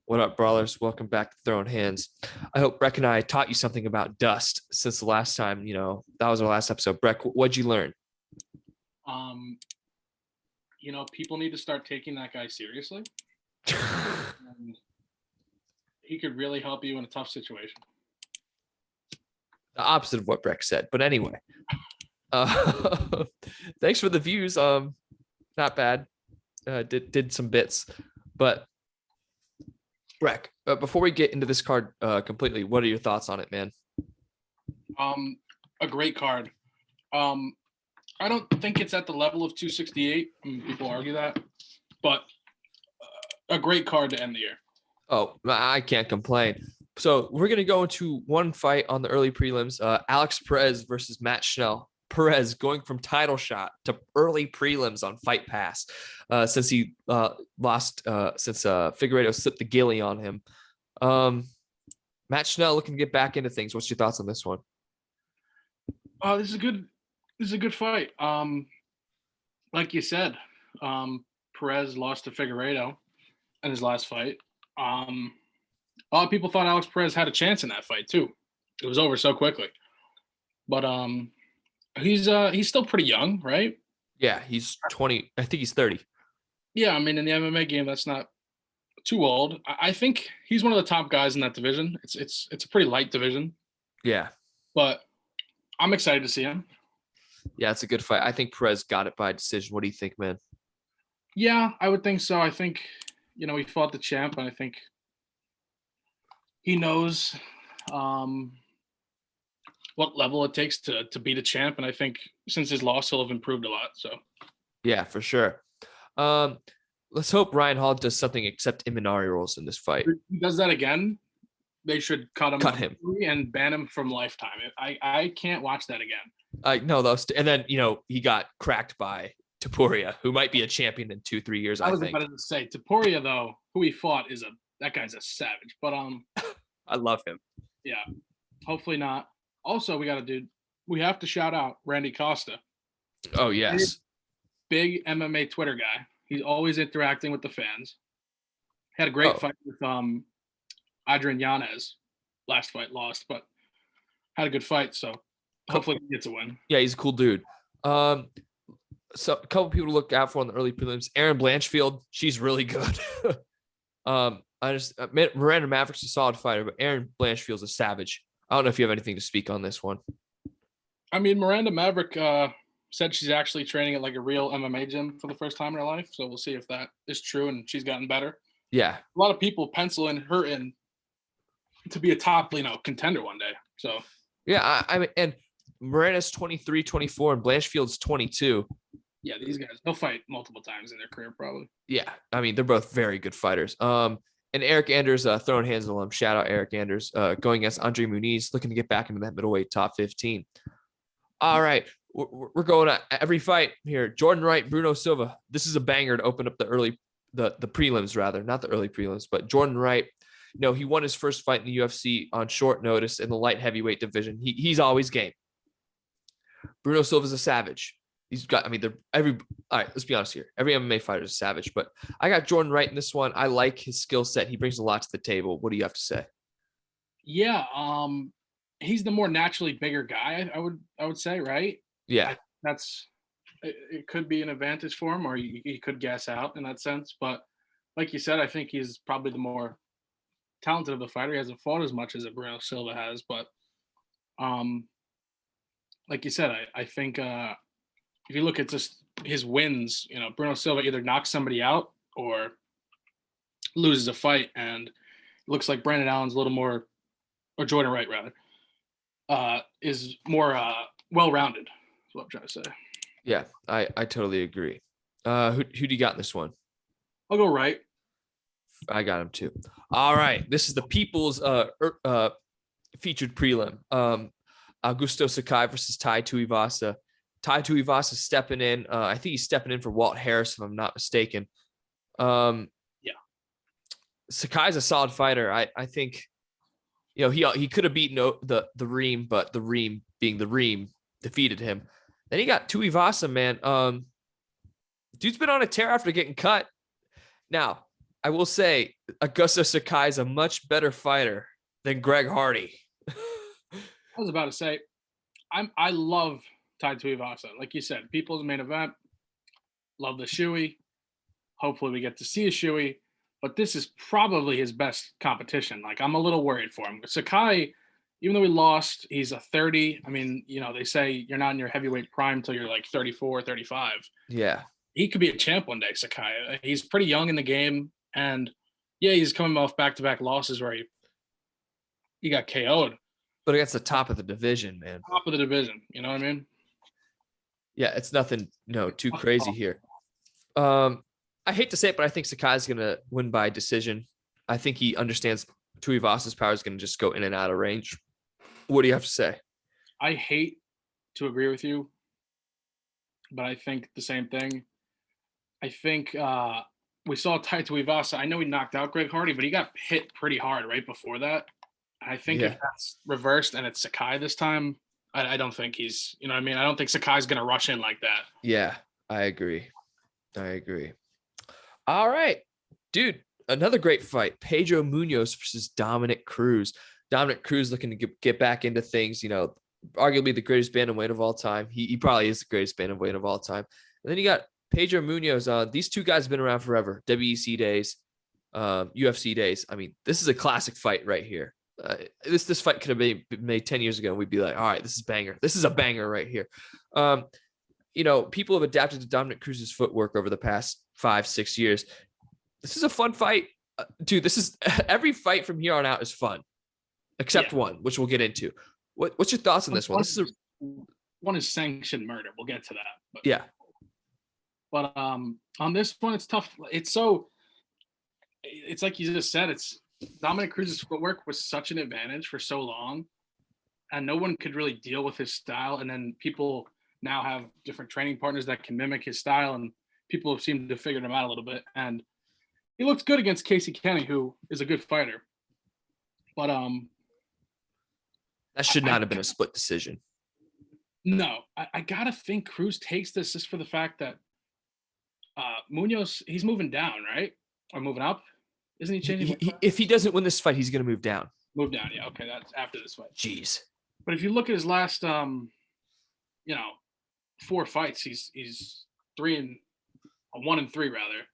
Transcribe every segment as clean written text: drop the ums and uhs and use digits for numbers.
What up, brawlers? Welcome back to Throwing Hands. I hope Breck and I taught you something about dust since the last time, that was our last episode. Breck, what'd you learn? Um, people need to start taking that guy seriously. And he could really help you in a tough situation. The opposite of what Breck said. But anyway, thanks for the views. Not bad. Did some bits. But Breck, before we get into this card completely, what are your thoughts on it, man? A great card. I don't think it's at the level of 268. People argue that, but a great card to end the year. Oh, I can't complain. So we're going to go into one fight on the early prelims. Alex Perez versus Matt Schnell. Perez going from title shot to early prelims on Fight Pass since he lost, since Figueiredo slipped the gilly on him. Matt Schnell looking to get back into things. What's your thoughts on this one? This is a good fight. Like you said, Perez lost to Figueiredo in his last fight. A lot of people thought Alex Perez had a chance in that fight too. It was over so quickly. But he's still pretty young, right? Yeah, he's 20. I think he's 30. Yeah, I mean, in the MMA game, that's not too old. I think he's one of the top guys in that division. It's a pretty light division. Yeah. But I'm excited to see him. Yeah, it's a good fight. I think Perez got it by decision. What do you think, man? Yeah, I would think so. I think, he fought the champ, and I think he knows what level it takes to beat a champ. And I think since his loss, he'll have improved a lot. So, yeah, for sure. Let's hope Ryan Hall does something except Imanari rolls in this fight. If he does that again, they should cut him and ban him from Lifetime. I can't watch that again. No, and then he got cracked by Topuria, who might be a champion in 2-3 years. I was about to say Topuria, though, who he fought that guy's a savage. But I love him. Yeah, hopefully not. Also, we have to shout out Randy Costa. Oh yes, big MMA Twitter guy. He's always interacting with the fans. Had a great fight with Adrian Yanez. Last fight lost, but had a good fight. So hopefully he gets a win. Yeah, he's a cool dude. So a couple people to look out for on the early prelims. Erin Blanchfield, she's really good. Miranda Maverick's a solid fighter, but Erin Blanchfield's a savage. I don't know if you have anything to speak on this one. I mean, Miranda Maverick said she's actually training at like a real MMA gym for the first time in her life. So we'll see if that is true and she's gotten better. Yeah. A lot of people pencil her in to be a top, contender one day. So yeah, I mean, and Miranda's 23, 24, and Blanchfield's 22. Yeah, these guys, they'll fight multiple times in their career, probably. Yeah, I mean, they're both very good fighters. And Eric Anders, Throwing Hands alum, shout out Eric Anders, going against Andre Muniz, looking to get back into that middleweight top 15. All right, we're going to every fight here. Jordan Wright, Bruno Silva. This is a banger to open up the prelims, rather, not the early prelims, but Jordan Wright. He won his first fight in the UFC on short notice in the light heavyweight division. He's always game. Bruno Silva's a savage. All right, let's be honest here. Every MMA fighter is a savage, but I got Jordan Wright in this one. I like his skill set. He brings a lot to the table. What do you have to say? Yeah, he's the more naturally bigger guy, I would say, right? Yeah. It could be an advantage for him, or he could gas out in that sense. But like you said, I think he's probably the more talented of the fighter. He hasn't fought as much as Bruno Silva has, but like you said, I think if you look at just his wins, Bruno Silva either knocks somebody out or loses a fight, and it looks like Brandon Allen's a little more, or Jordan Wright rather, is more well-rounded. That's what I'm trying to say. Yeah, I totally agree. Who do you got in this one? I'll go Wright. I got him too. All right, this is the People's featured prelim. Augusto Sakai versus Tai Tuivasa. Tai Tuivasa stepping in. I think he's stepping in for Walt Harris, if I'm not mistaken. Yeah. Sakai's a solid fighter. I think, he could have beaten the Reem, but the Reem, being the Reem, defeated him. Then he got Tuivasa, man. Dude's been on a tear after getting cut. Now, I will say, Augusto Sakai is a much better fighter than Greg Hardy. I was about to say, I love Tai Tuivasa. Like you said, people's main event. Love the shoey. Hopefully we get to see a shoey, but this is probably his best competition. Like, I'm a little worried for him. Sakai, even though he lost, he's a 30. I mean, they say you're not in your heavyweight prime till you're like 34, 35. Yeah. He could be a champ one day, Sakai. He's pretty young in the game, and yeah, he's coming off back-to-back losses where he got KO'd. But against the top of the division, man. Top of the division, you know what I mean? Yeah, it's nothing, too crazy here. I hate to say it, but I think Sakai's going to win by decision. I think he understands Tuivasa's power is going to just go in and out of range. What do you have to say? I hate to agree with you, but I think the same thing. I think we saw Tai Tuivasa. I know he knocked out Greg Hardy, but he got hit pretty hard right before that. I think if that's reversed and it's Sakai this time, I don't think he's, you know what I mean? I don't think Sakai's going to rush in like that. Yeah, I agree. All right, dude, another great fight. Pedro Munoz versus Dominic Cruz. Dominic Cruz looking to get back into things, arguably the greatest bantamweight of all time. He probably is the greatest bantamweight of all time. And then you got Pedro Munoz. These two guys have been around forever. WEC days, UFC days. I mean, this is a classic fight right here. This fight could have been made 10 years ago, and we'd be like, all right, this is banger. This is a banger right here. People have adapted to Dominic Cruz's footwork over the past 5-6 years. This is a fun fight. Dude, this is every fight from here on out is fun, except one, which we'll get into. What's your thoughts on this one? One is sanctioned murder. We'll get to that. Yeah. But on this one, it's tough. It's like you just said, Dominic Cruz's footwork was such an advantage for so long, and no one could really deal with his style. And then people now have different training partners that can mimic his style, and people have seemed to figure him out a little bit. And he looked good against Casey Kenny, who is a good fighter. But that should not have been a split decision. No, I gotta think Cruz takes this just for the fact that Munoz, he's moving down, right? Or moving up? Isn't he changing? If he doesn't win this fight, he's going to move down. Move down, yeah. Okay, that's after this fight. Jeez. But if you look at his last, 4 fights, he's 1-3 rather.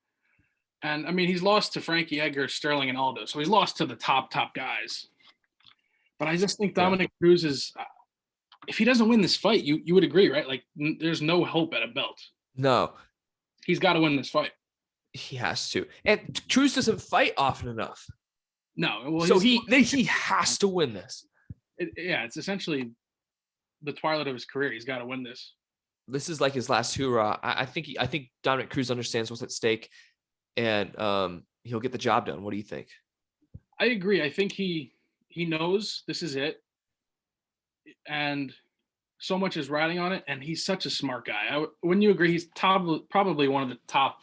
And I mean, he's lost to Frankie Edgar, Sterling, and Aldo, so he's lost to the top guys. But I just think Dominic Cruz is, if he doesn't win this fight, you would agree, right? Like, there's no hope at a belt. No. He's got to win this fight. He has to. And Cruz doesn't fight often enough. No. Well, so he has to win this. It's essentially the twilight of his career. He's got to win this. This is like his last hurrah. I think Dominic Cruz understands what's at stake, and he'll get the job done. What do you think? I agree. I think he knows this is it, and so much is riding on it. And he's such a smart guy. Wouldn't you agree? He's probably one of the top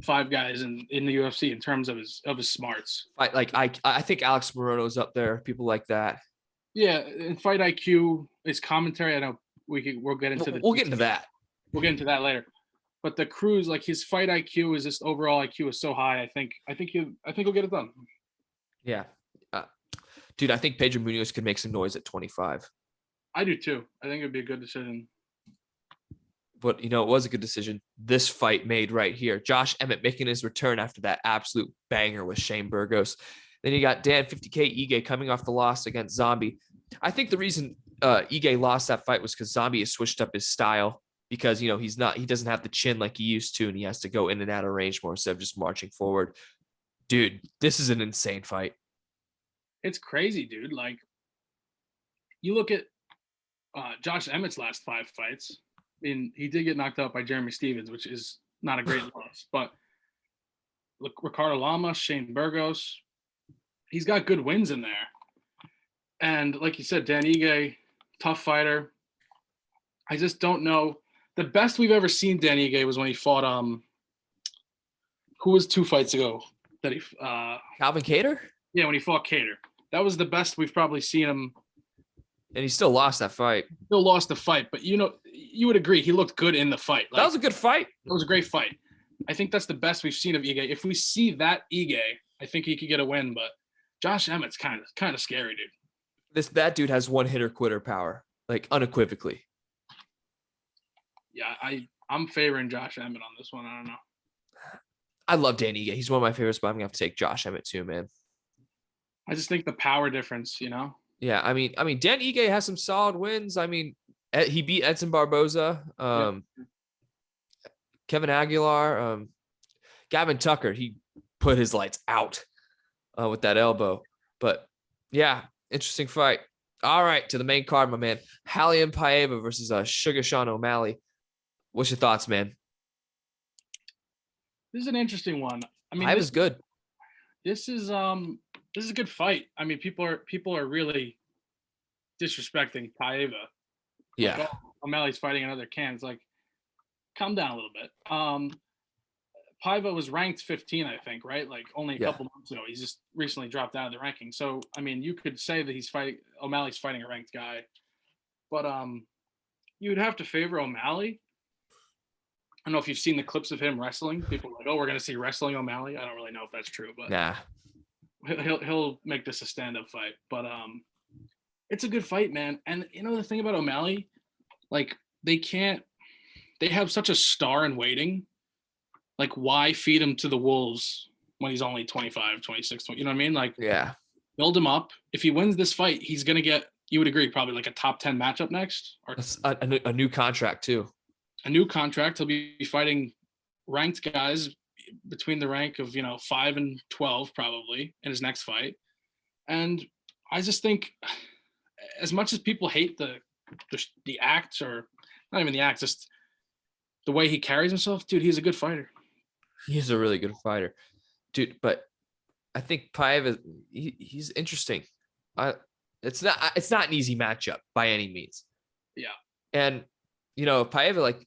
5 guys in the UFC in terms of his smarts. I think Alex Morono's up there. People like that. Yeah, in fight IQ, his commentary. I know we'll get into we'll get into that. We'll get into that later. But the Cruz, like his fight IQ is just overall IQ is so high. I think he'll get it done. Yeah, dude, I think Pedro Munoz could make some noise at 25. I do too. I think it'd be a good decision. But, it was a good decision. This fight made right here. Josh Emmett making his return after that absolute banger with Shane Burgos. Then you got Dan 50K Ige coming off the loss against Zombie. I think the reason Ige lost that fight was because Zombie has switched up his style because, he doesn't have the chin like he used to, and he has to go in and out of range more instead of just marching forward. Dude, this is an insane fight. It's crazy, dude. Like, you look at Josh Emmett's last 5 fights. I mean, he did get knocked out by Jeremy Stevens, which is not a great loss. But look, Ricardo Lamas, Shane Burgos, he's got good wins in there. And like you said, Dan Ige, tough fighter. I just don't know. The best we've ever seen Dan Ige was when he fought who was 2 fights ago that he Calvin Kattar? Yeah, when he fought Kattar. That was the best we've probably seen him. And he still lost that fight. Still lost the fight, but you would agree he looked good in the fight. That was a good fight. It was a great fight. I think that's the best we've seen of Ige. If we see that Ige I think he could get a win, but Josh Emmett's kind of scary, dude. That dude has one hitter quitter power, like unequivocally. Yeah, I'm favoring Josh Emmett on this one. I don't know. I love Dan Ige. He's one of my favorites, but I'm gonna have to take Josh Emmett too, man. I just think the power difference, Yeah, I mean, Dan Ige has some solid wins. I mean, he beat Edson Barboza, Kevin Aguilar, Gavin Tucker. He put his lights out with that elbow. But yeah, interesting fight. All right, to the main card, my man. Hallian Paeva versus Sugar Sean O'Malley. What's your thoughts, man? This is an interesting one. I mean, Paeva's good. This is a good fight. I mean, people are really disrespecting Paeva. Yeah. Like, O'Malley's fighting another can. It's like, calm down a little bit. Paeva was ranked 15, I think, right? Like only a couple months ago. He's just recently dropped out of the ranking. So, I mean, you could say that O'Malley's fighting a ranked guy. But you would have to favor O'Malley. I don't know if you've seen the clips of him wrestling. People are like, oh, we're going to see wrestling O'Malley. I don't really know if that's true, but nah. He'll make this a stand-up fight. But it's a good fight, man. And the thing about O'Malley, like they have such a star in waiting. Like, why feed him to the wolves when he's only 25, 26, 20, you know what I mean? Like, yeah, build him up. If he wins this fight, he's going to get, you would agree, probably like a top 10 matchup next. Or a new contract too. A new contract. He'll be fighting ranked guys between the rank of, 5 and 12 probably in his next fight. And I just think as much as people hate the act, or not even the act, just the way he carries himself, dude, he's a good fighter. He's a really good fighter, dude. But I think Paeva, he's interesting. It's not an easy matchup by any means. Yeah. And Paeva, like,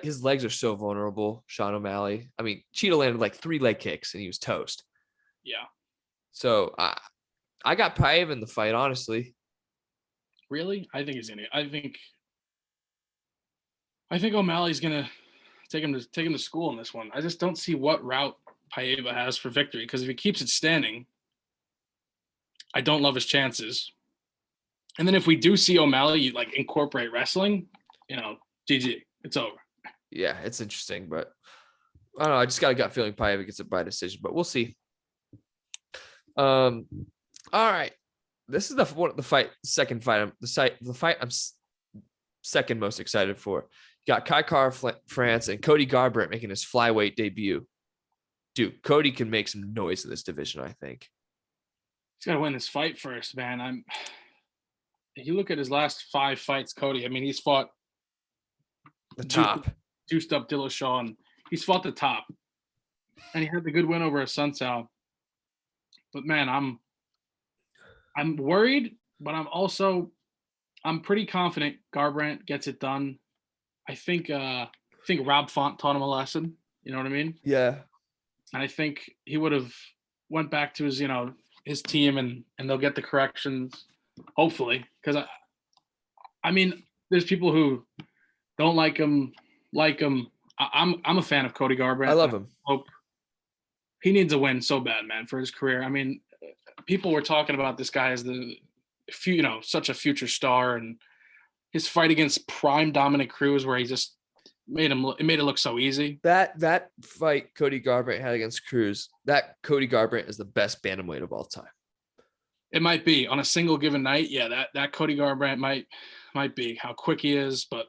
his legs are so vulnerable. Sean O'Malley. I mean, Cheetah landed like 3 leg kicks and he was toast. Yeah. So I got Paeva in the fight, honestly. Really? I think he's gonna. I think O'Malley's gonna take him to school in this one. I just don't see what route Paeva has for victory, because if he keeps it standing, I don't love his chances. And then if we do see O'Malley like incorporate wrestling, GG, it's over. Yeah, it's interesting, but I don't know. I just got a gut feeling Paeva gets it by decision, but we'll see. All right, this is the fight I'm second most excited for. You got Kai France and Cody Garber making his flyweight debut. Dude, Cody can make some noise in this division, I think. He's got to win this fight first, man. If you look at his last 5 fights, Cody, I mean, he's fought the top. Juiced up Shawn. He's fought the top. And he had the good win over a Sunsao. But, man, I'm worried, but I'm pretty confident Garbrandt gets it done. I think Rob Font taught him a lesson. You know what I mean? Yeah. And I think he would have went back to his team and they'll get the corrections, hopefully. Because I mean, there's people who don't like him. I'm a fan of Cody Garbrandt. I love him. Hope he needs a win so bad, man, for his career. I mean, people were talking about this guy as such a future star, and his fight against prime Dominic Cruz, where he just made it look so easy. That fight Cody Garbrandt had against Cruz, that Cody Garbrandt is the best bantamweight of all time. It might be on a single given night. Yeah, that Cody Garbrandt might be how quick he is, but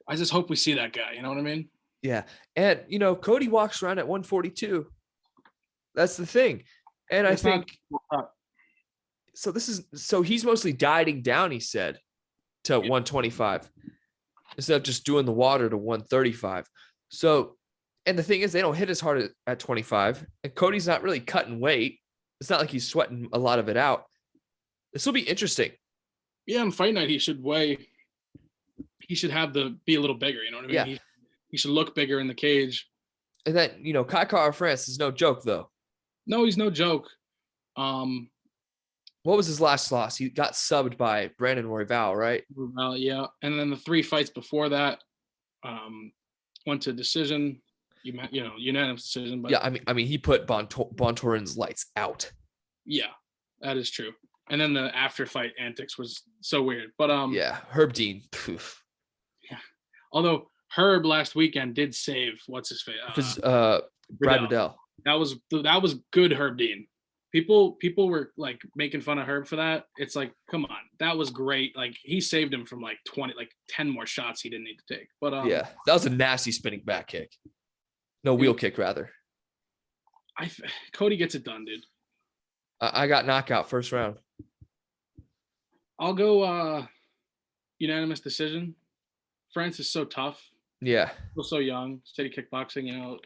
I just hope we see that guy. You know what I mean? Yeah. And, Cody walks around at 142. That's the thing. And I think so he's mostly dieting down, he said, to 125 instead of just doing the water to 135. So, and the thing is, they don't hit as hard at 25, and Cody's not really cutting weight. It's not like he's sweating a lot of it out. This will be interesting. Yeah, on fight night, he should be a little bigger. You know what I mean? Yeah. He should look bigger in the cage. And then, Kai France is no joke, though. No, he's no joke. What was his last loss? He got subbed by Brandon Royval, right? Yeah. And then the 3 fights before that went to decision. unanimous decision. But yeah, I mean, he put Bontorin's lights out. yeah, that is true. And then the after fight antics was so weird. But yeah, Herb Dean. Poof. Yeah. Although Herb last weekend did save what's his face? Brad Riddell. That was good Herb Dean. People were like making fun of Herb for that. It's like, come on, that was great. Like he saved him from like 10 more shots he didn't need to take. But yeah, that was a nasty spinning back kick. No, wheel kick rather. Cody gets it done, dude. I got knockout first round. I'll go unanimous decision. France is so tough. Yeah. Still so young. City kickboxing,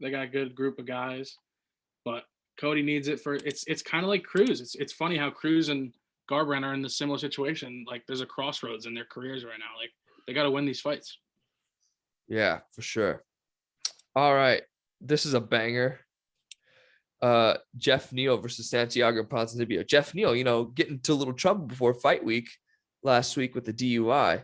they got a good group of guys. But Cody needs it for it's kind of like Cruz. It's funny how Cruz and Garber are in the similar situation. Like there's a crossroads in their careers right now. Like they got to win these fights. Yeah, for sure. All right. This is a banger. Jeff Neal versus Santiago Ponzinibbio. Jeff Neal, getting into a little trouble before fight week last week with the DUI,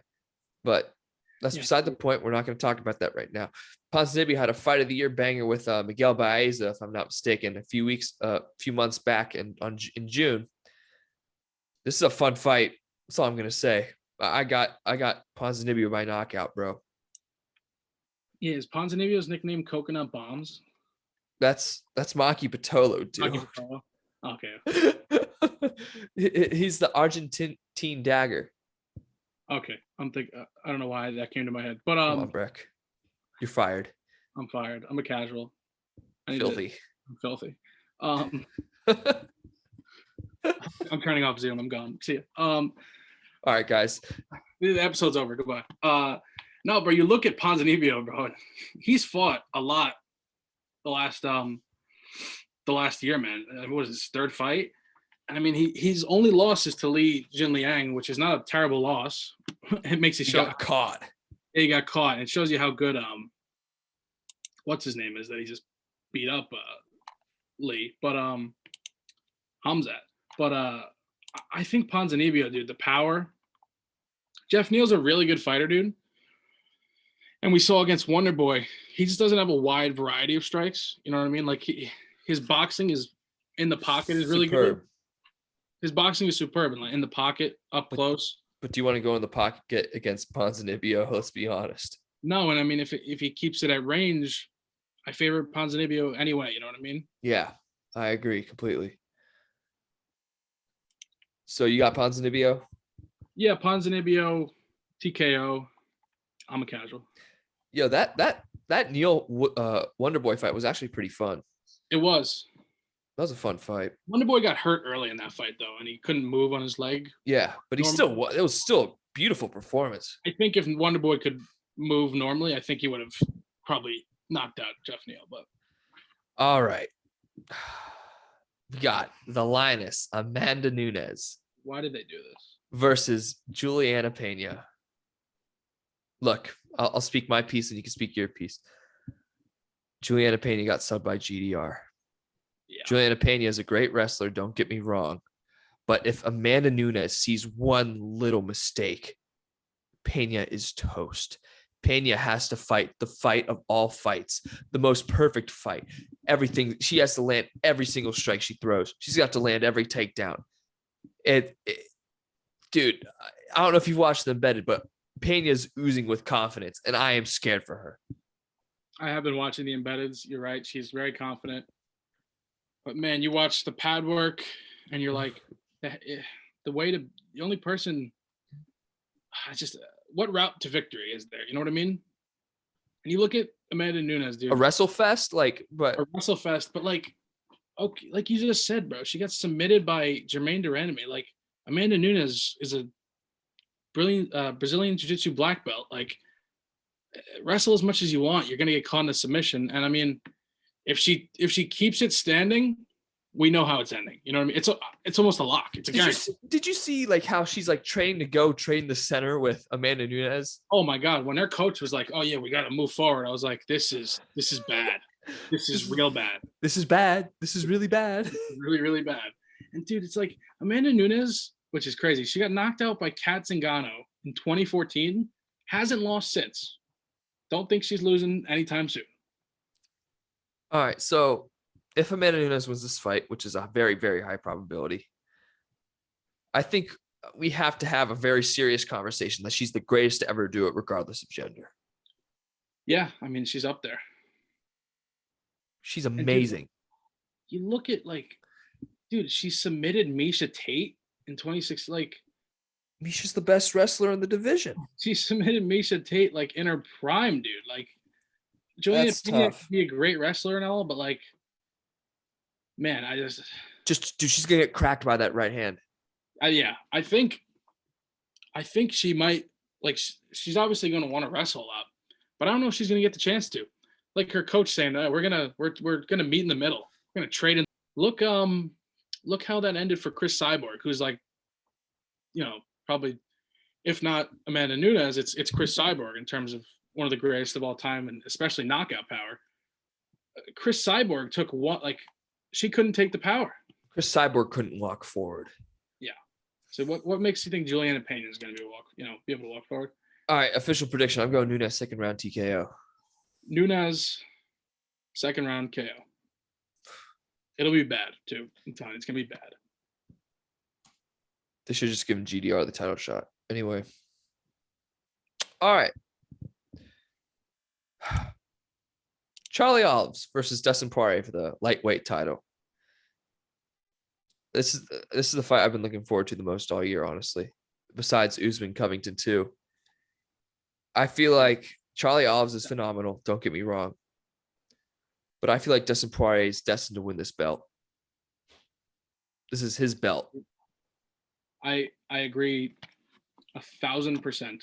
but that's beside the point. We're not going to talk about that right now. Ponzinibbio had a fight of the year banger with Miguel Baeza, if I'm not mistaken, a few months back in June. This is a fun fight. That's all I'm going to say. I got Ponzinibbio by knockout, bro. Yeah, is Ponzinibbio's nickname Coconut Bombs? That's Maki Pitolo, dude. Okay. He's the Argentine dagger. Okay. I don't know why that came to my head. But come on, Breck. You're fired. I'm fired. I'm a casual. Filthy. I'm filthy. I'm turning off Zoom. I'm gone. See ya. All right, guys. The episode's over. Goodbye. No, bro, you look at Ponzinibbio, bro. He's fought a lot the last year, man. What was his third fight? I mean, he's only lost is to Li Jinliang, which is not a terrible loss. It makes you show got caught. Yeah, he got caught. It shows you how good what's his name is that he just beat up Lee, but Hamzat. But I think Ponzinibbio, dude, the power. Jeff Neal's a really good fighter, dude. And we saw against Wonder Boy, he just doesn't have a wide variety of strikes. You know what I mean? Like his boxing is in the pocket is really good. His boxing is superb and like in the pocket, up close. But do you want to go in the pocket against Ponzinibbio? Let's be honest. No, and I mean if he keeps it at range, I favor Ponzinibbio anyway. You know what I mean? Yeah, I agree completely. So you got Ponzinibbio? Yeah, Ponzinibbio, TKO. I'm a casual. Yo, that Neal Wonder Boy fight was actually pretty fun. It was. That was a fun fight. Wonder Boy got hurt early in that fight though, and he couldn't move on his leg. Yeah, but it was still a beautiful performance. I think if Wonder Boy could move normally, I think he would have probably knocked out Jeff Neal. But all right, we got the Lioness Amanda Nunez. Why did they do this? Versus Juliana Pena. Look, I'll speak my piece and you can speak your piece. Juliana Pena got subbed by GDR. Yeah. Juliana Pena is a great wrestler, don't get me wrong. But if Amanda Nunez sees one little mistake, Pena is toast. Pena has to fight the fight of all fights, the most perfect fight. Everything. She has to land every single strike she throws. She's got to land every takedown. Dude, I don't know if you've watched the Embedded, but Pena's oozing with confidence, and I am scared for her. I have been watching the Embeddeds. You're right. She's very confident. But, man, you watch the pad work, and you're like, the only person, what route to victory is there? You know what I mean? And you look at Amanda Nunez, dude. A WrestleFest? A WrestleFest, but, okay, like you just said, bro, she got submitted by Jermaine Durandamy. Like, Amanda Nunez is a brilliant Brazilian Jiu-Jitsu black belt. Like, wrestle as much as you want. You're going to get caught in a submission. And, I mean, if she keeps it standing, we know how it's ending. You know what I mean? It's almost a lock. It's a guarantee. Did you see, how she's, training to go train the center with Amanda Nunez? Oh, my God. When their coach was like, oh, yeah, we got to move forward, I was like, this is bad. This is real bad. This is bad. This is really bad. Really, really bad. And, dude, it's like Amanda Nunez, which is crazy. She got knocked out by Kat Zingano in 2014. Hasn't lost since. Don't think she's losing anytime soon. All right. So if Amanda Nunes wins this fight, which is a very, very high probability, I think we have to have a very serious conversation that she's the greatest to ever do it, regardless of gender. Yeah, I mean, she's up there. She's And dude, amazing. you look at like, dude, she submitted Misha Tate in 26. Like, Misha's the best wrestler in the division. she submitted Misha Tate like in her prime, dude. Like, Juliana That's Pena tough. could be a great wrestler and all, but like, man, Just, dude, she's gonna get cracked by that right hand. yeah, I think she might like. She's obviously going to want to wrestle a lot, but I don't know if she's going to get the chance to. Like her coach saying that we're gonna meet in the middle. We're gonna trade in. Look how that ended for Chris Cyborg, who's like, probably if not Amanda Nunes, it's Chris Cyborg in terms of one of the greatest of all time, and especially knockout power. Chris Cyborg took one, like, she couldn't take the power. Chris Cyborg couldn't walk forward. Yeah. So what makes you think Juliana Pena is going to be able to walk forward? All right, official prediction. I'm going Nunez second round TKO. Nunez second round KO. It'll be bad too. I'm telling you, it's gonna be bad. They should just give GDR the title shot. Anyway. All right. Charlie Olives versus Dustin Poirier for the lightweight title. This is the fight I've been looking forward to the most all year, honestly. Besides Usman Covington too. I feel like Charlie Olives is phenomenal. Don't get me wrong. But I feel like Dustin Poirier is destined to win this belt. This is his belt. I agree 1,000%.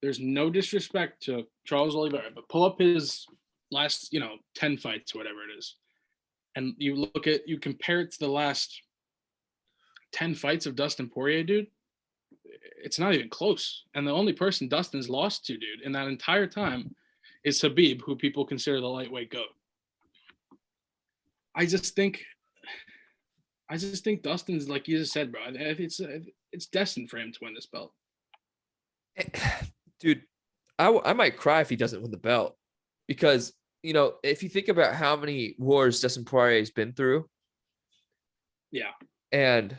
There's no disrespect to Charles Oliveira, but pull up his last, 10 fights or whatever it is. And you compare it to the last 10 fights of Dustin Poirier, dude. It's not even close. And the only person Dustin's lost to, dude, in that entire time is Khabib, who people consider the lightweight GOAT. I just think Dustin's, like you just said, bro. It's destined for him to win this belt. Dude, I might cry if he doesn't win the belt, because if you think about how many wars Dustin Poirier has been through, yeah, and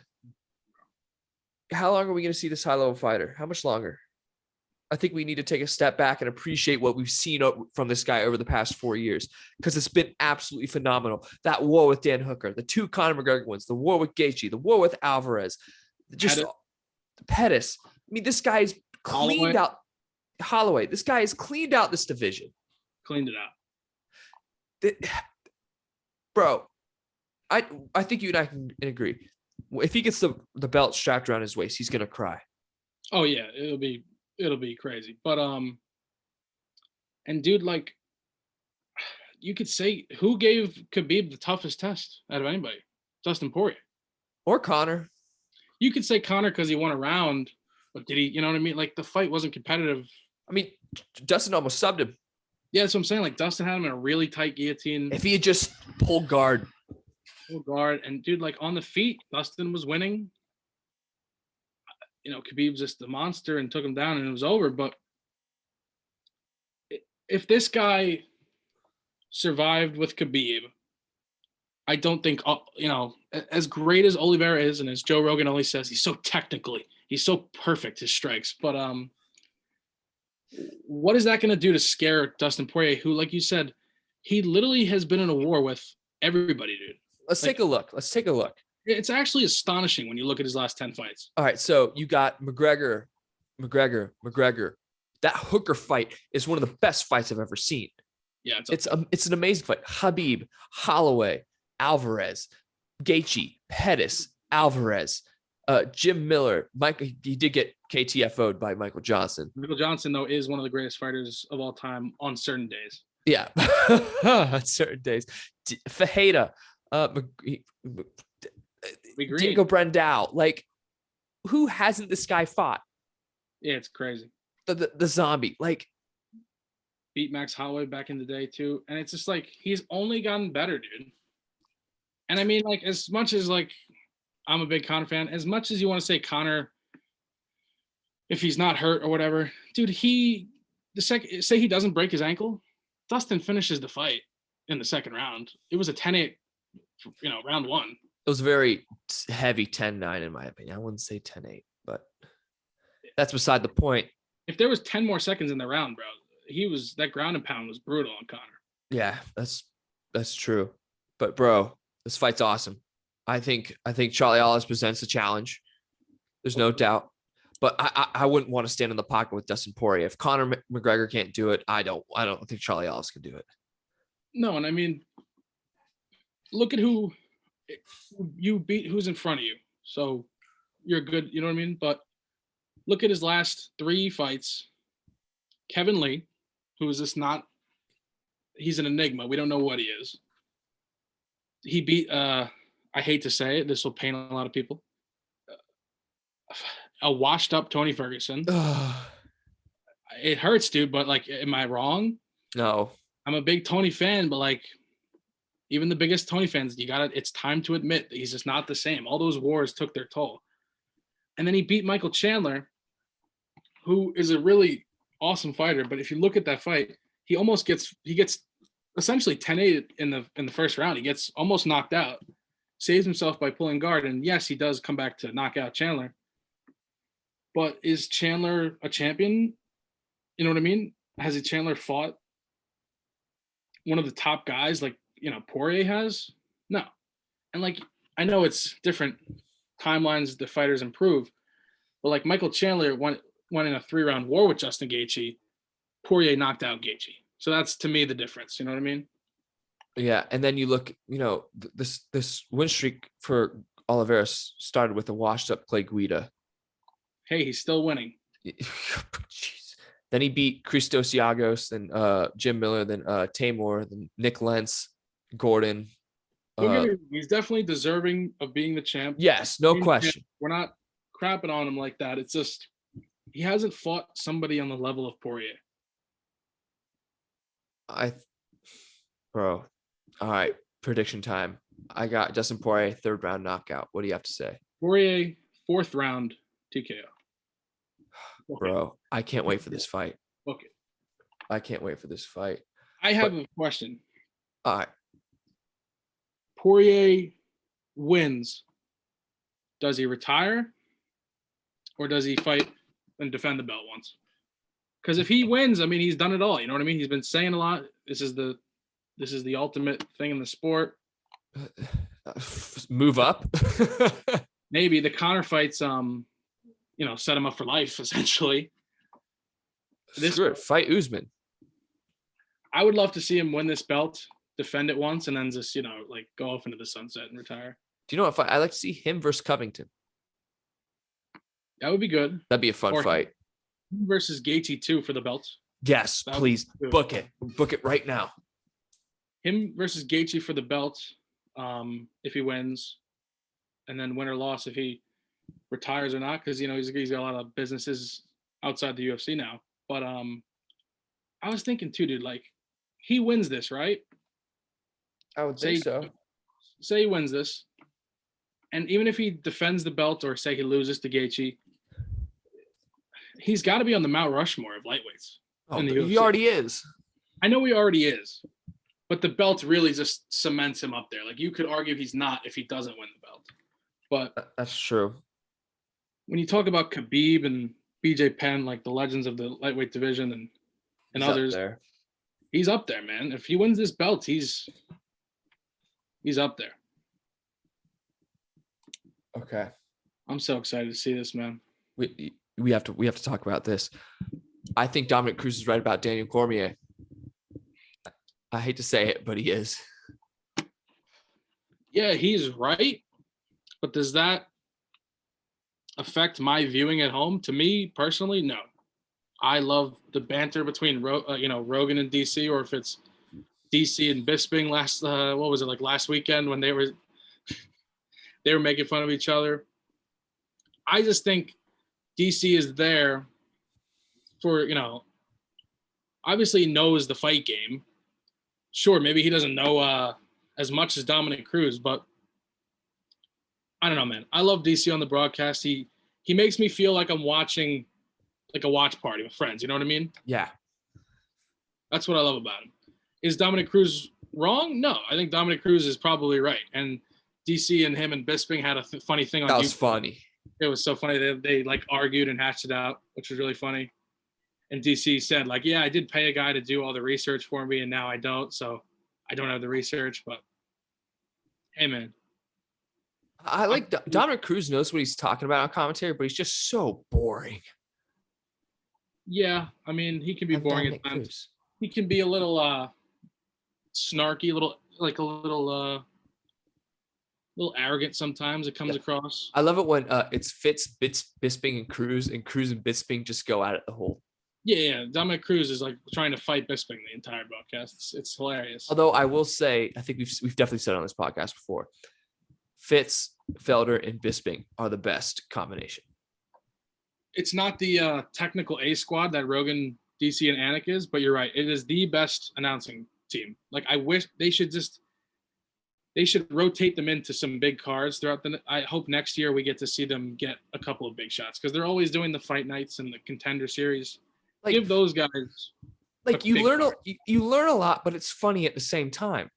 how long are we going to see this high level fighter? How much longer? I think we need to take a step back and appreciate what we've seen from this guy over the past 4 years, because it's been absolutely phenomenal. That war with Dan Hooker, the 2 Conor McGregor wins, the war with Gaethje, the war with Alvarez, just Pettis. I mean, this guy's cleaned out Holloway. This guy has cleaned out this division. Cleaned it out. Bro, I think you and I can agree. If he gets the belt strapped around his waist, he's going to cry. Oh, yeah. It'll be crazy. But, and dude, like, you could say, who gave Khabib the toughest test out of anybody? Dustin Poirier. Or Conor. You could say Conor because he won a round, but did he, you know what I mean? Like, the fight wasn't competitive. I mean, Dustin almost subbed him. Yeah, that's what I'm saying. Like, Dustin had him in a really tight guillotine. If he had just pulled guard. And dude, like, on the feet, Dustin was winning. Khabib's just the monster and took him down, and it was over. But if this guy survived with Khabib, I don't think, as great as Oliveira is, and as Joe Rogan always says, he's so perfect, his strikes. But what is that going to do to scare Dustin Poirier, who, like you said, he literally has been in a war with everybody, dude? Let's take a look. It's actually astonishing when you look at his last 10 fights. All right, so you got McGregor. That Hooker fight is one of the best fights I've ever seen. Yeah, it's an amazing fight. Khabib, Holloway, Alvarez, Gaethje, Pettis, Alvarez, Jim Miller. He did get KTFO'd by Michael Johnson. Michael Johnson, though, is one of the greatest fighters of all time on certain days. Yeah, on certain days. Fajeda, Diego Brandao. Like, who hasn't this guy fought? Yeah, it's crazy. The zombie, like, beat Max Holloway back in the day too, and it's just like he's only gotten better, dude. And I mean, like, as much as, like, I'm a big Conor fan, as much as you want to say Conor, if he's not hurt or whatever, dude, say he doesn't break his ankle, Dustin finishes the fight in the second round. It was a 10-8, round one. It was a very heavy 10-9 in my opinion. I wouldn't say 10-8, but that's beside the point. If there was 10 more seconds in the round, bro, that ground and pound was brutal on Conor. Yeah, that's true. But bro, this fight's awesome. I think Charlie Allis presents a challenge. There's no doubt. But I wouldn't want to stand in the pocket with Dustin Poirier. If Conor McGregor can't do it, I don't think Charlie Allis can do it. No, and I mean, look at who you beat, who's in front of you. So you're good, you know what I mean? But look at his last 3 fights. Kevin Lee, who is just not, he's an enigma. We don't know what he is. He beat, I hate to say it, this will pain a lot of people, a washed up Tony Ferguson. It hurts, dude, but like, am I wrong? No. I'm a big Tony fan, but like, even the biggest Tony fans, it's time to admit that he's just not the same. All those wars took their toll. And then he beat Michael Chandler, who is a really awesome fighter. But if you look at that fight, he gets essentially 10-8 in the first round. He gets almost knocked out, saves himself by pulling guard. And yes, he does come back to knock out Chandler. But is Chandler a champion? You know what I mean? Has Chandler fought one of the top guys like, Poirier has? No. And like, I know it's different timelines, the fighters improve, but like Michael Chandler went in a 3-round war with Justin Gaethje. Poirier knocked out Gaethje. So that's, to me, the difference. You know what I mean? Yeah. And then you look, this win streak for Oliveira started with a washed up Clay Guida. Hey, he's still winning. Jeez. Then he beat Christos Giagos, then Jim Miller, then Tamor, then Nick Lentz, Gordon. He's definitely deserving of being the champ. Yes, no question. We're not crapping on him like that. It's just he hasn't fought somebody on the level of Poirier. Bro. All right, prediction time. I got Dustin Poirier 3rd round knockout. What do you have to say? Poirier 4th round TKO. Bro, I can't wait for this fight. Okay. I can't wait for this fight. I have a question. All right. Poirier wins. Does he retire? Or does he fight and defend the belt once? Because if he wins, I mean, he's done it all. You know what I mean? He's been saying a lot. This is the ultimate thing in the sport. Move up. Maybe the Conor fights, set him up for life, essentially. Fight Usman. I would love to see him win this belt, defend it once, and then just, go off into the sunset and retire. Do you know what fight? I'd like to see him versus Covington. That would be good. That'd be a fun fight. Him versus Gaethje too for the belt. Yes, please book it. Book it right now. Him versus Gaethje for the belt, if he wins, and then win or loss if he retires or not, because he's got a lot of businesses outside the UFC now. But I was thinking too, dude, like he wins this, right? I would say so. Say he wins this, and even if he defends the belt or say he loses to Gaethje, he's got to be on the Mount Rushmore of lightweights. Oh, he already is. I know he already is, but the belt really just cements him up there. Like you could argue he's not if he doesn't win the belt. But that's true. When you talk about Khabib and BJ Penn, like the legends of the lightweight division and he's others, he's up there, man. If he wins this belt, he's up there. Okay. I'm so excited to see this, man. We have to talk about this. I think Dominic Cruz is right about Daniel Cormier. I hate to say it, but he is. Yeah, he's right. But does that affect my viewing at home? To me personally, no. I love the banter between Rogan and DC, or if it's DC and Bisping last weekend when they were making fun of each other. I just think DC is there for, obviously he knows the fight game. Sure, maybe he doesn't know as much as Dominic Cruz, but I don't know, man. I love DC on the broadcast. He makes me feel like I'm watching like a watch party with friends. You know what I mean? Yeah. That's what I love about him. Is Dominic Cruz wrong? No, I think Dominic Cruz is probably right. And DC and him and Bisping had a funny thing on That was YouTube. funny. It was so funny. They like argued and hashed it out, which was really funny. And DC said, like, yeah, I did pay a guy to do all the research for me, and now I don't. So I don't have the research. But hey, man. I like Dominic Cruz knows what he's talking about on commentary, but he's just so boring. Yeah, I mean, he can be boring at times. Cruz. He can be a little snarky, little arrogant sometimes. It comes across. I love it when it's Bisping, and Cruz and Bisping just go at it the whole. Yeah. Dominic Cruz is like trying to fight Bisping the entire broadcast. It's hilarious. Although I will say, I think we've definitely said on this podcast before, Fitz, Felder, and Bisping are the best combination. It's not the technical A squad that Rogan, DC, and Anik is, but you're right. It is the best announcing team. Like, I wish they should rotate them into some big cards throughout I hope next year we get to see them get a couple of big shots because they're always doing the fight nights and the contender series. Like, give those guys. Like you learn a lot, but it's funny at the same time.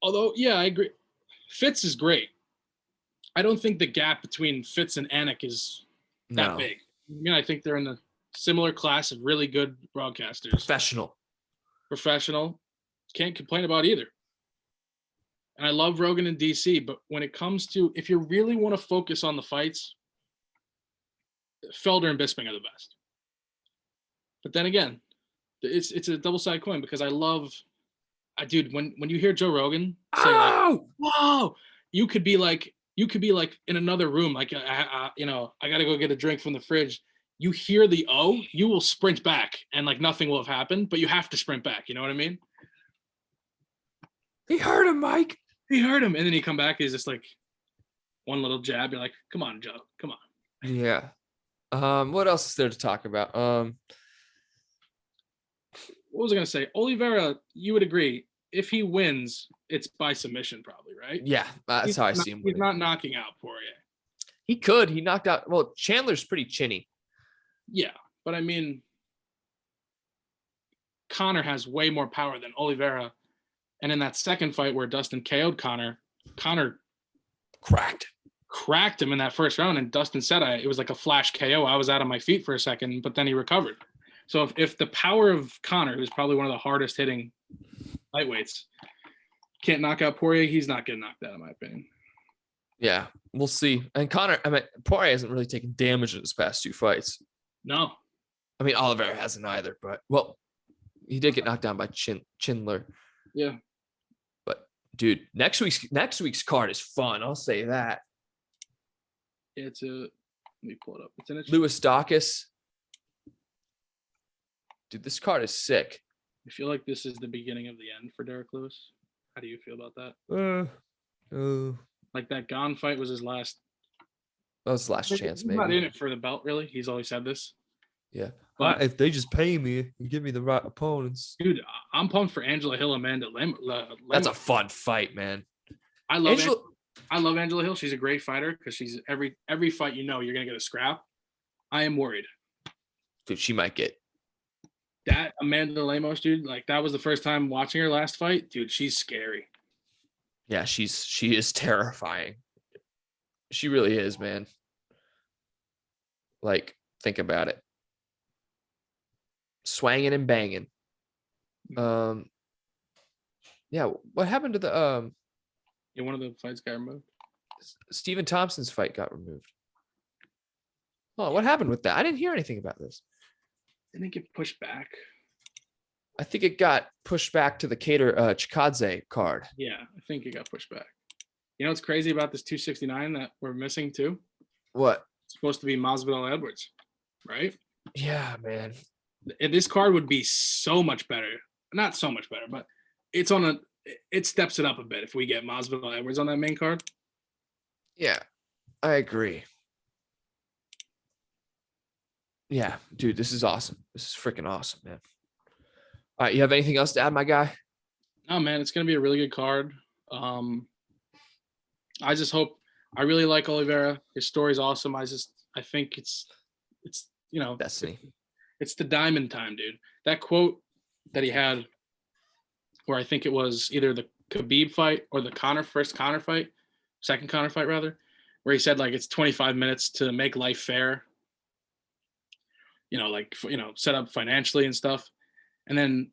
Although, yeah, I agree. Fitz is great. I don't think the gap between Fitz and Anik is that big. I mean, I think they're in a similar class of really good broadcasters. Professional. Can't complain about either. And I love Rogan and DC, but when it comes to, if you really want to focus on the fights, Felder and Bisping are the best. But then again, it's a double-sided coin because I love, dude, when you hear Joe Rogan say, like, whoa, you could be like in another room, like, I got to go get a drink from the fridge. You hear the you will sprint back and like nothing will have happened, but you have to sprint back. You know what I mean? He hurt him, Mike. He hurt him. And then he come back. He's just like one little jab. You're like, come on, Joe. Come on. Yeah. What else is there to talk about? What was I going to say? Oliveira, you would agree. If he wins, it's by submission probably, right? Yeah. That's how I see him winning. He's not knocking out Poirier. He could. He knocked out. Well, Chandler's pretty chinny. Yeah. But I mean, Conor has way more power than Oliveira. And in that second fight where Dustin KO'd Conor cracked him in that first round. And Dustin said it was like a flash KO. I was out on my feet for a second, but then he recovered. So if the power of Conor, who's probably one of the hardest hitting lightweights, can't knock out Poirier, he's not getting knocked out, in my opinion. Yeah, we'll see. And Poirier hasn't really taken damage in his past two fights. No. I mean, Oliveira hasn't either, but, well, he did get knocked down by Chandler. Yeah. But, dude, next week's card is fun. I'll say that. Yeah, let me pull it up. It's an Lewis Dacus. Dude, this card is sick. I feel like this is the beginning of the end for Derek Lewis. How do you feel about that? Like that Gon fight was his last. That was his last chance, maybe. He's not in it for the belt, really. He's always said this. Yeah. But if they just pay me and give me the right opponents. Dude, I'm pumped for Angela Hill, Amanda Lem. That's a fun fight, man. I love Angela Hill. She's a great fighter because she's every fight you're gonna get a scrap. I am worried. Dude, she might get that Amanda Lemos, dude. Like, that was the first time watching her last fight. Dude, she's scary. Yeah, she is terrifying. She really is, man. Like, think about it. Swanging and banging. Yeah, what happened to the one of the fights got removed. Stephen Thompson's fight got removed. Oh, what happened with that? I didn't hear anything about this. Didn't it get pushed back? I think it got pushed back to the Chikadze card. Yeah, I think it got pushed back. You know what's crazy about this 269 that we're missing too? What? It's supposed to be Masvidal Edwards, right? Yeah, man. This card would be so much better. Not so much better, but it steps it up a bit if we get Masvidal Edwards on that main card. Yeah, I agree. Yeah, dude, this is awesome. This is freaking awesome, man. All right, you have anything else to add, my guy? No, man, it's going to be a really good card. I just hope. I really like Oliveira. His story's awesome. I think it's destiny. It's the diamond time, dude. That quote that he had where I think it was either the Khabib fight or the second Conor fight rather, where he said like it's 25 minutes to make life fair, set up financially and stuff. And then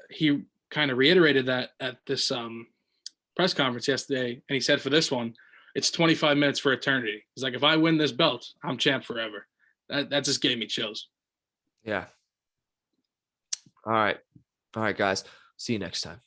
he kind of reiterated that at this press conference yesterday, and he said for this one, it's 25 minutes for eternity. He's like, if I win this belt, I'm champ forever. That just gave me chills. Yeah. All right, guys. See you next time.